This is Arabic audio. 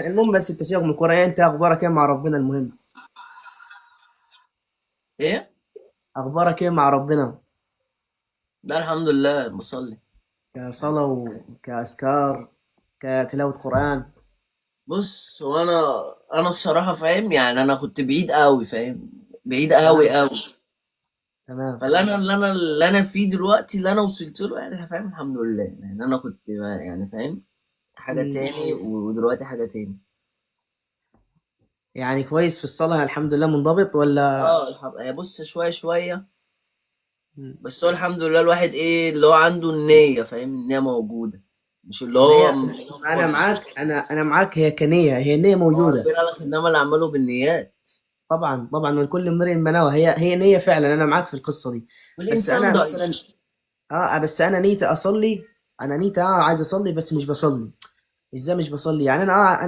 المهم بس انت سيبك من الكوره، انت اخبارك ايه مع ربنا المهم؟ ايه؟ اخبارك ايه مع ربنا؟ لا، الحمد لله بصلي. كصلاه وكاذكار، كتلاوه قران. بص، هو انا الصراحه فاهم، يعني انا كنت بعيد قوي، فاهم؟ بعيد قوي تمام. قوي. تمام. فاللي انا فيه دلوقتي، اللي انا وصلت له، يعني فاهم، الحمد لله. يعني انا كنت يعني فاهم حاجه مم. تاني، ودلوقتي حاجه تاني. يعني كويس في الصلاه الحمد لله، منضبط ولا؟ بص، شويه شويه. مم. بس هو الحمد لله، الواحد ايه اللي هو عنده النيه، فاهم؟ النيه موجوده، مش اللي ما هو هي، انا معاك، انا معاك، هي كنيه، هي النيه هو موجوده. ربنا قال لك انما اللي عمله بالنيات. طبعا طبعا، من كل امرئ ما نوى، هي نيه فعلا، انا معاك في القصه دي. بس والانسان انا ضعيف. مثلا، بس انا نيتي اصلي. انا نيتي عايز اصلي بس مش بصلي. ازاي مش بصلي؟ يعني انا